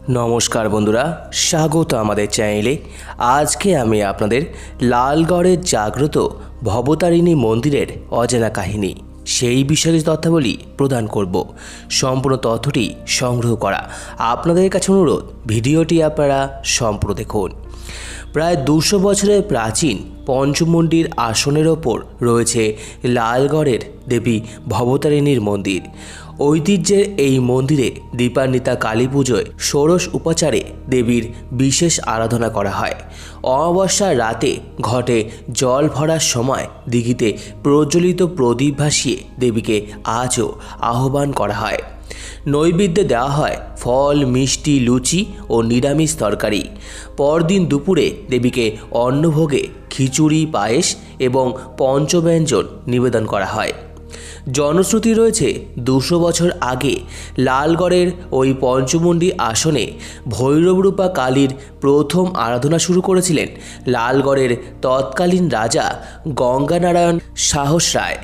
নমস্কার বন্ধুরা, স্বাগত আমাদের চ্যানেলে। আজকে আমি আপনাদের লালগড়ের জাগ্রত ভবতারিণী মন্দিরের অজানা কাহিনী সেই বিষয়ে তথ্যাবলী প্রদান করব। সম্পূর্ণ তথ্যটি সংগ্রহ করা আপনাদের কাছে অনুরোধ, ভিডিওটি আপনারা সম্পূর্ণ দেখুন। প্রায় 200 বছরের প্রাচীন পঞ্চমুণ্ডির আসনের ওপর রয়েছে লালগড়ের দেবী ভবতারিণীর মন্দির। ঐতিহ্যের এই মন্দিরে দীপান্বিতা কালী পুজোয় ষোড়শ উপাচারে দেবীর বিশেষ আরাধনা করা হয়। অমাবস্যার রাতে ঘটে জল ভরার সময় দিঘিতে প্রজ্বলিত প্রদীপ ভাসিয়ে দেবীকে আজও আহ্বান করা হয়। নৈবেদ্যে দেওয়া হয় ফল, মিষ্টি, লুচি ও নিরামিষ তরকারি। পরদিন দুপুরে দেবীকে অন্নভোগে খিচুড়ি, পায়েস এবং পঞ্চব্যঞ্জন নিবেদন করা হয়। জনশ্রুতি রয়েছে 200 বছর আগে লালগড়ের ওই পঞ্চমুণ্ডি আসনে ভৈরবরূপা কালীর প্রথম আরাধনা শুরু করেছিলেন লালগড়ের তৎকালীন রাজা গঙ্গানারায়ণ সাহস রায়।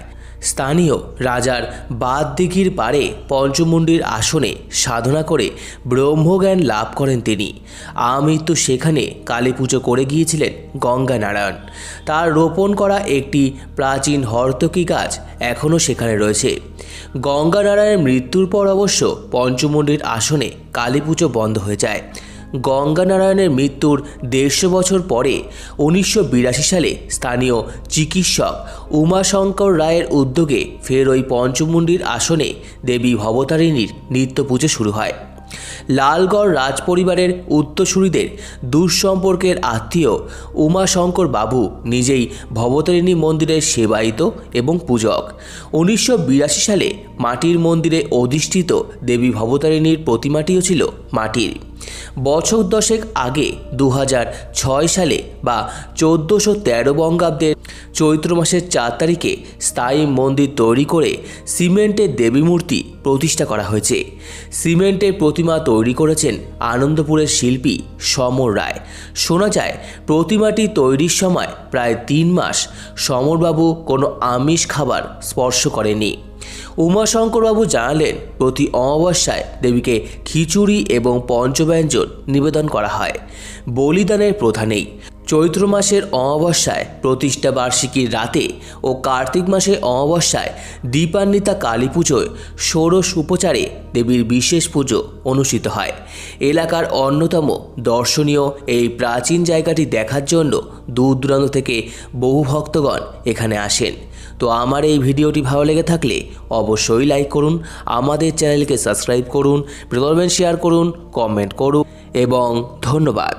স্থানীয় রাজার বাদদিঘির পারে পঞ্চমুণ্ডির আসনে সাধনা করে ব্রহ্মজ্ঞান লাভ করেন তিনি। আমৃত্যু সেখানে কালী পুজো করে গিয়েছিলেন গঙ্গানারায়ণ। তার রোপণ করা একটি প্রাচীন হর্তকী গাছ এখনও সেখানে রয়েছে। গঙ্গানারায়ণের মৃত্যুর পর অবশ্য পঞ্চমুণ্ডির আসনে কালী পুজো বন্ধ হয়ে যায়। গঙ্গানারায়ণের মৃত্যুর 150 বছর পরে 1982 সালে স্থানীয় চিকিৎসক উমাশঙ্কর রায়ের উদ্যোগে ফের ওই পঞ্চমুণ্ডির আসনে দেবী ভবতারিণীর নিত্য পুজো শুরু হয়। লালগড় রাজপরিবারের উত্তরসূরিদের দুঃসম্পর্কের আত্মীয় উমাশঙ্কর বাবু নিজেই ভবতারিণী মন্দিরের সেবায়িত এবং পূজক। 1982 সালে মাটির মন্দিরে অধিষ্ঠিত দেবী ভবতারিণীর প্রতিমাটিও ছিল মাটির। বছর দশেক আগে 2006 সালে বা 1413 বঙ্গাব্দের চৈত্র মাসের 4 তারিখে স্থায়ী মন্দির তৈরি করে সিমেন্টের দেবী মূর্তি প্রতিষ্ঠা করা হয়েছে। সিমেন্টের প্রতিমা তৈরি করেছেন আনন্দপুরের শিল্পী সমর রায়। শোনা যায় প্রতিমাটি তৈরির সময় প্রায় 3 মাস সমরবাবু কোনো আমিষ খাবার স্পর্শ করেনি। উমাশঙ্করবাবু জানালেন, প্রতি অমাবস্যায় দেবীকে খিচুড়ি এবং পঞ্চব্যঞ্জন নিবেদন করা হয়। বলিদানের প্রথা নেই। চৈত্র মাসের অমাবস্যায় প্রতিষ্ঠা বার্ষিকীর রাতে ও কার্তিক মাসের অমাবস্যায় দীপান্বিতা কালী পুজোয় ষোড়শ উপচারে দেবীর বিশেষ পুজো অনুষ্ঠিত হয়। এলাকার অন্যতম দর্শনীয় এই প্রাচীন জায়গাটি দেখার জন্য দূর দূরান্ত থেকে বহু ভক্তগণ এখানে আসেন। তো আমার এই ভিডিওটি ভালো লেগে থাকলে অবশ্যই লাইক করুন, আমাদের চ্যানেলকে সাবস্ক্রাইব করুন, শেয়ার করুন, কমেন্ট করুন এবং ধন্যবাদ।